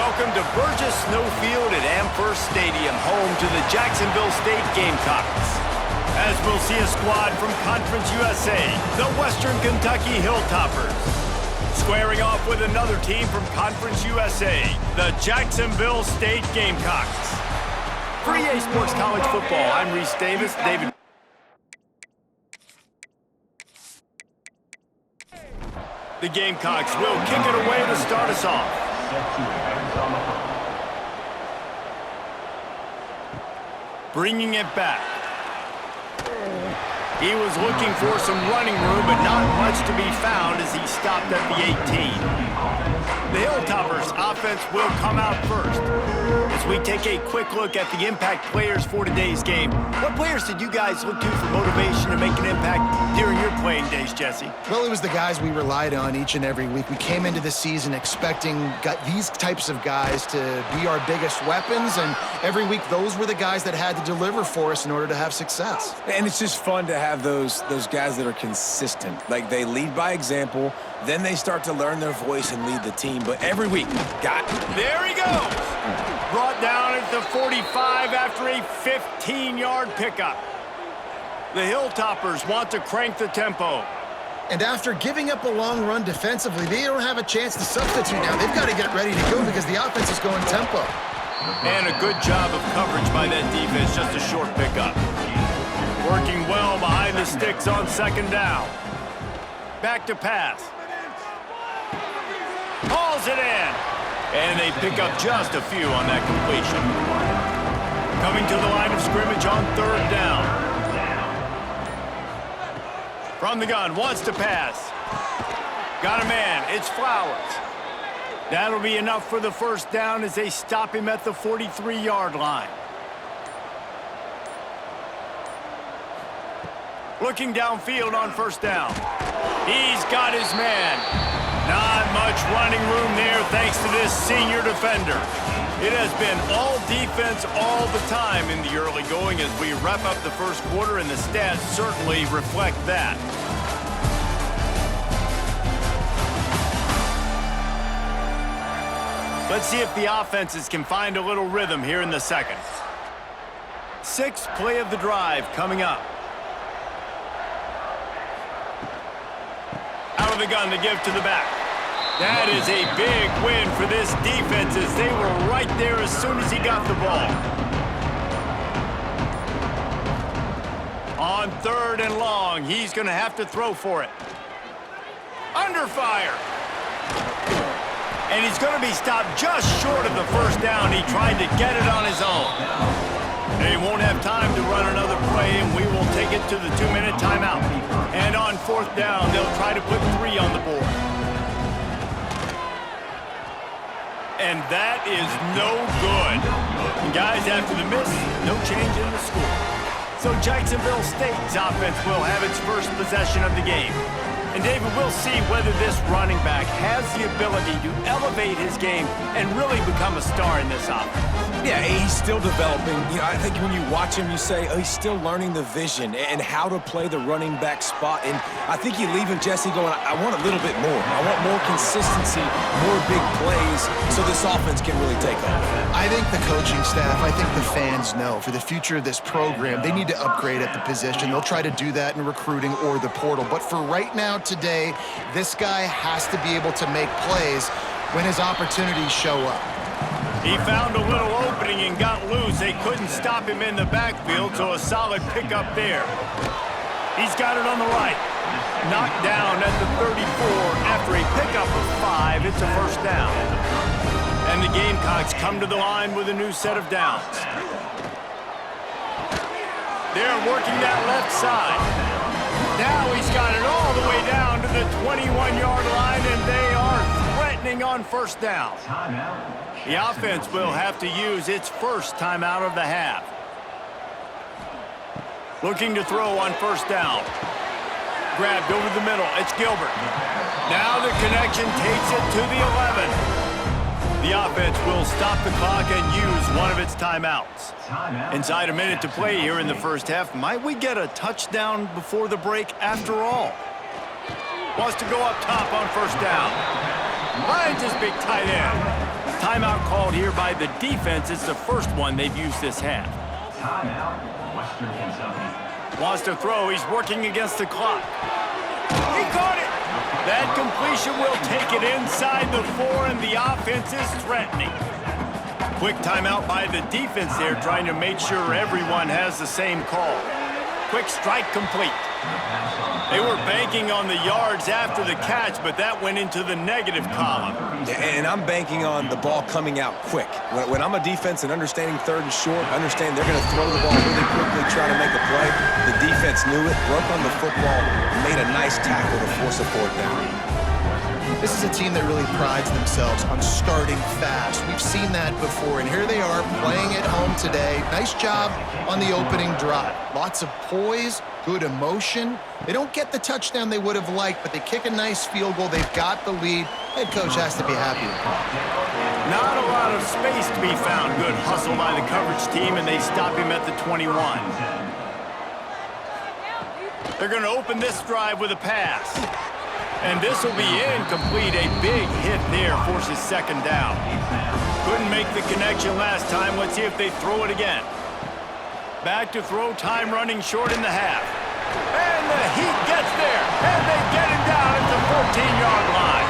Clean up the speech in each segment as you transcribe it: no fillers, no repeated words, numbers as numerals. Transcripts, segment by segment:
Welcome to Burgess Snowfield at Amherst Stadium, home to the Jacksonville State Gamecocks. As we'll see a squad from Conference USA, the Western Kentucky Hilltoppers. Squaring off with another team from Conference USA, the Jacksonville State Gamecocks. For EA Sports College Football, I'm Reese Davis. The Gamecocks will kick it away to start us off. Bringing it back. He was looking for some running room, but not much to be found as he stopped at the 18. The Hilltoppers offense will come out first. As we take a quick look at the impact players for today's game, what players did you guys look to for motivation to make an impact during your playing days, Jesse? Well, it was the guys we relied on each and every week. We came into the season expecting these types of guys to be our biggest weapons, and every week those were the guys that had to deliver for us in order to have success. And it's just fun to have those guys that are consistent. Like, they lead by example, then they start to learn their voice and lead the team. But every week, there he goes! Brought down at the 45 after a 15-yard pickup. The Hilltoppers want to crank the tempo. And after giving up a long run defensively, they don't have a chance to substitute now. They've got to get ready to go because the offense is going tempo. And a good job of coverage by that defense, just a short pickup. Working well behind the sticks on second down. Back to pass. Hauls it in. And they pick up just a few on that completion. Coming to the line of scrimmage on third down. From the gun, wants to pass. Got a man, it's Flowers. That'll be enough for the first down as they stop him at the 43-yard line. Looking downfield on first down. He's got his man. Not much running room there thanks to this senior defender. It has been all defense all the time in the early going as we wrap up the first quarter, and the stats certainly reflect that. Let's see if the offenses can find a little rhythm here in the second. Sixth play of the drive coming up. Out of the gun to give to the back. That is a big win for this defense as they were right there as soon as he got the ball. On third and long, he's going to have to throw for it. Under fire. And he's going to be stopped just short of the first down. He tried to get it on his own. They won't have time to run another play, and we will take it to the 2-minute timeout. And on fourth down, they'll try to put 3 on the board. And that is no good. And guys, after the miss, no change in the score. So Jacksonville State's offense will have its first possession of the game. And David, we'll see whether this running back has the ability to elevate his game and really become a star in this offense. yeah, he's still developing. You know, I think when you watch him, you say, oh, he's still learning the vision and how to play the running back spot. And I think you leave him, Jesse, going, I want a little bit more. I want more consistency, more big plays, so this offense can really take off. I think the coaching staff, I think the fans know for the future of this program, they need to upgrade at the position. They'll try to do that in recruiting or the portal. But for right now, today, this guy has to be able to make plays when his opportunities show up. He found a little opening and got loose. They couldn't stop him in the backfield, so a solid pickup there. He's got it on the right. Knocked down at the 34 after a pickup of 5. It's a first down. And the Gamecocks come to the line with a new set of downs. They're working that left side. Now he's got it all the way down to the 21-yard line, and they are threatening on first down. The offense will have to use its first timeout of the half. Looking to throw on first down. Grabbed over the middle. It's Gilbert. Now the connection takes it to the 11. The offense will stop the clock and use one of its timeouts. Inside a minute to play here in the first half. Might we get a touchdown before the break after all? Wants to go up top on first down. Finds his big tight end. timeout called here by the defense. It's the first one they've used this half. Timeout, Western Kentucky. Wants to throw. He's working against the clock. He caught it. That completion will take it inside the 4, and the offense is threatening. Quick timeout by the defense there, trying to make sure everyone has the same call. Quick strike complete. They were banking on the yards after the catch, but that went into the negative column. And I'm banking on the ball coming out quick. When I'm a defense and understanding third and short, understand they're going to throw the ball really quickly, try to make a play. The defense knew it, broke on the football, and made a nice tackle to force a fourth down. This is a team that really prides themselves on starting fast. We've seen that before, and here they are playing at home today. Nice job on the opening drive. Lots of poise, good emotion. They don't get the touchdown they would have liked, but they kick a nice field goal. They've got the lead. Head coach has to be happy with that. Not a lot of space to be found. Good hustle by the coverage team, and they stop him at the 21. They're going to open this drive with a pass. And this will be incomplete. A big hit there forces second down. Couldn't make the connection last time. Let's see if they throw it again. Back to throw, time running short in the half. And the Heat gets there. And they get him down at the 14-yard line.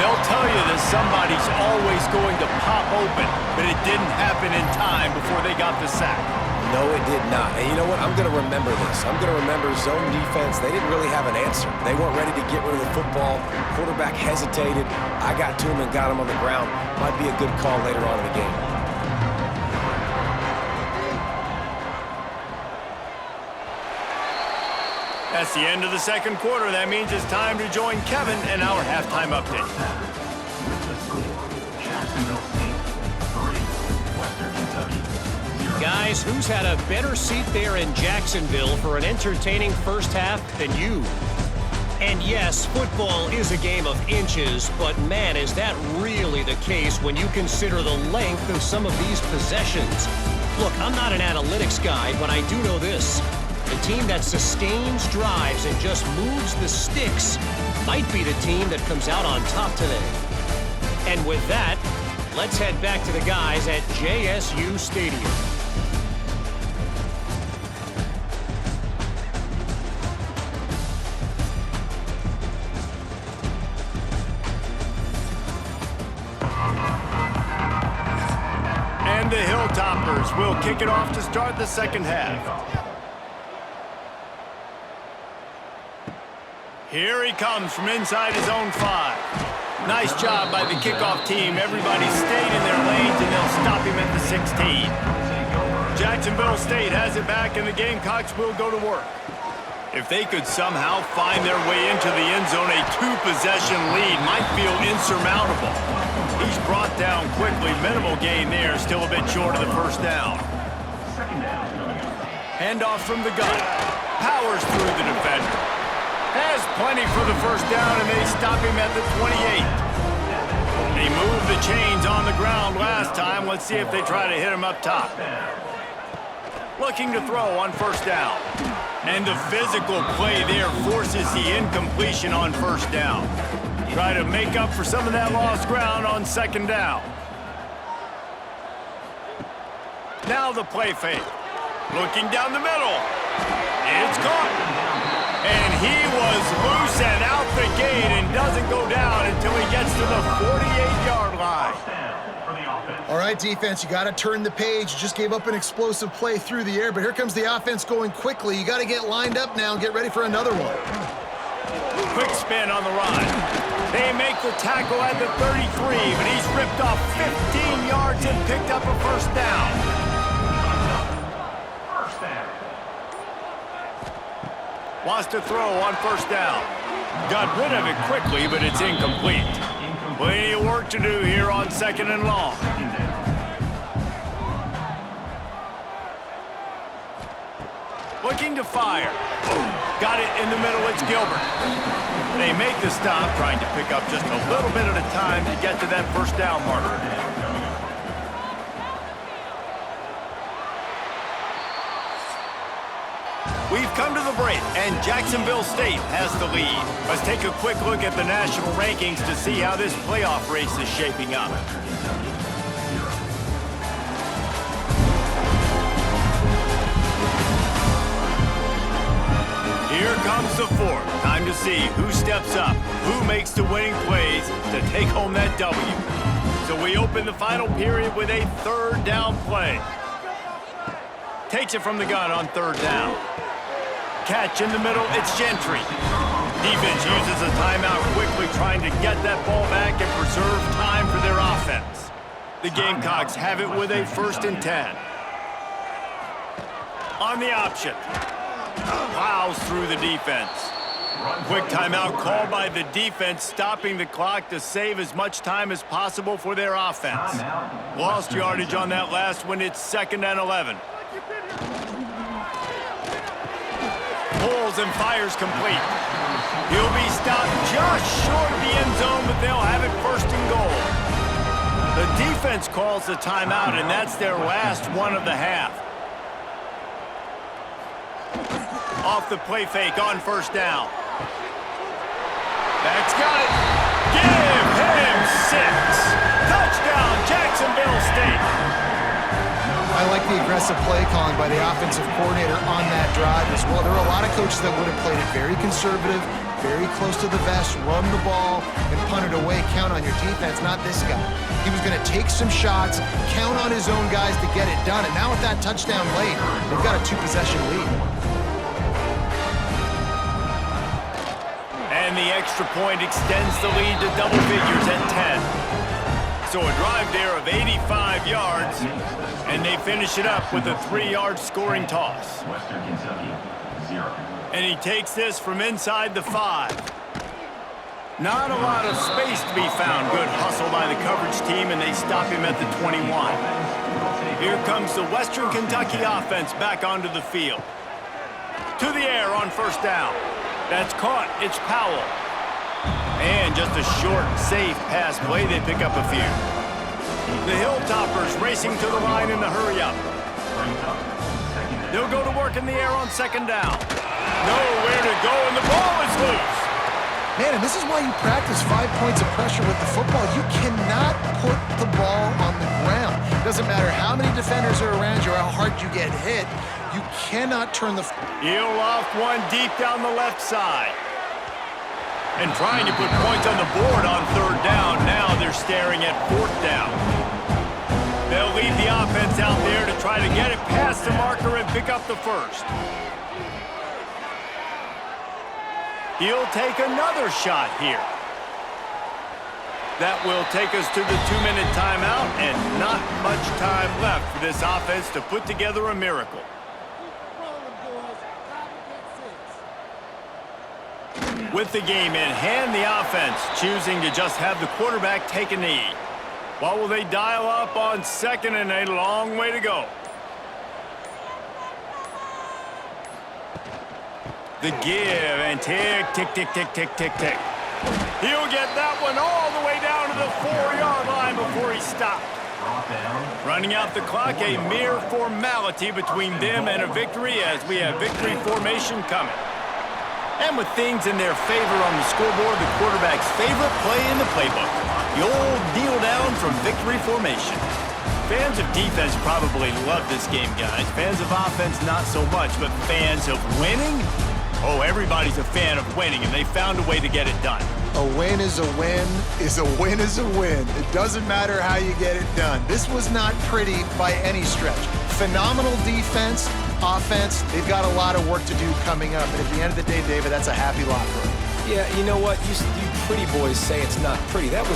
They'll tell you that somebody's always going to pop open, but it didn't happen in time before they got the sack. No, it did not. And you know what? I'm going to remember this. I'm going to remember zone defense. They didn't really have an answer. They weren't ready to get rid of the football. Quarterback hesitated. I got to him and got him on the ground. Might be a good call later on in the game. That's the end of the second quarter. That means it's time to join Kevin and our halftime update. The score, Jacksonville State 3, Western Kentucky 0. Guys, who's had a better seat there in Jacksonville for an entertaining first half than you? And yes, football is a game of inches, but man, is that really the case when you consider the length of some of these possessions. Look, I'm not an analytics guy, but I do know this. The team that sustains drives and just moves the sticks might be the team that comes out on top today. And with that, let's head back to the guys at JSU Stadium. And the Hilltoppers will kick it off to start the second half. Here he comes from inside his own 5. Nice job by the kickoff team. Everybody stayed in their lanes, and they'll stop him at the 16. Jacksonville State has it back, and the Gamecocks will go to work. If they could somehow find their way into the end zone, a 2-possession lead might feel insurmountable. He's brought down quickly. Minimal gain there, still a bit short of the first down. Handoff from the gun. Powers through the defender. Has plenty for the first down, and they stop him at the 28. They moved the chains on the ground last time. Let's see if they try to hit him up top. Looking to throw on first down. And the physical play there forces the incompletion on first down. Try to make up for some of that lost ground on second down. Now the play fake. Looking down the middle. It's caught. And he was loose and out the gate and doesn't go down until he gets to the 48-yard line. All right, defense, you got to turn the page. You just gave up an explosive play through the air, but here comes the offense going quickly. You got to get lined up now and get ready for another one. Quick spin on the run. They make the tackle at the 33, but he's ripped off 15 yards and picked up a first down. Wants to throw on first down. Got rid of it quickly, but it's incomplete. Plenty of work to do here on second and long. Looking to fire. Got it in the middle. It's Gilbert. They make the stop, trying to pick up just a little bit at a time to get to that first down marker. We've come to the break, and Jacksonville State has the lead. Let's take a quick look at the national rankings to see how this playoff race is shaping up. Here comes the fourth. Time to see who steps up, who makes the winning plays to take home that W. So we open the final period with a third down play. Takes it from the gun on third down. Catch in the middle, it's Gentry. Defense uses a timeout quickly, trying to get that ball back and preserve time for their offense. The Gamecocks have it with a 1st and 10. On the option. Plows through the defense. Quick timeout called by the defense, stopping the clock to save as much time as possible for their offense. Lost yardage on that last one. It's 2nd and 11. Pulls and fires complete. He'll be stopped just short of the end zone, but they'll have it 1st and goal. The defense calls the timeout, and that's their last one of the half. Off the play fake on 1st down. That's got it. Give him 6. Touchdown, Jacksonville State. I like the aggressive play calling by the offensive coordinator on that drive as well. There are a lot of coaches that would have played it very conservative, very close to the vest, run the ball, and punt it away. Count on your defense, not this guy. He was going to take some shots, count on his own guys to get it done. And now with that touchdown late, they've got a 2-possession lead. And the extra point extends the lead to double figures at 10. So a drive there of 85 yards, and they finish it up with a 3-yard scoring toss. Western Kentucky, 0. And he takes this from inside the 5. Not a lot of space to be found. Good hustle by the coverage team, and they stop him at the 21. Here comes the Western Kentucky offense back onto the field. To the air on 1st down. That's caught. It's Powell. And just a short, safe pass play. They pick up a few. The Hilltoppers racing to the line in the hurry-up. They'll go to work in the air on 2nd down. Nowhere to go, and the ball is loose. Man, and this is why you practice 5 points of pressure with the football. You cannot put the ball on the ground. Doesn't matter how many defenders are around you or how hard you get hit. You cannot turn the... He'll loft one deep down the left side. And trying to put points on the board on 3rd down. Now they're staring at 4th down. They'll leave the offense out there to try to get it past the marker and pick up the 1st. He'll take another shot here. That will take us to the 2-minute timeout, and not much time left for this offense to put together a miracle. With the game in hand, the offense choosing to just have the quarterback take a knee. What will they dial up on 2nd and a long way to go? The give and tick, tick, tick, tick, tick, tick, tick. He'll get that one all the way down to the 4-yard line before he stopped. Running out the clock, a mere formality between them and a victory as we have victory formation coming. And with things in their favor on the scoreboard, the quarterback's favorite play in the playbook. The old kneel down from victory formation. Fans of defense probably love this game, guys. Fans of offense, not so much. But fans of winning? Oh, everybody's a fan of winning, and they found a way to get it done. A win is a win is a win is a win. It doesn't matter how you get it done. This was not pretty by any stretch. Phenomenal defense, offense. They've got a lot of work to do coming up. And at the end of the day, David, that's a happy locker room. Yeah, you know what? You pretty boys say it's not pretty. That was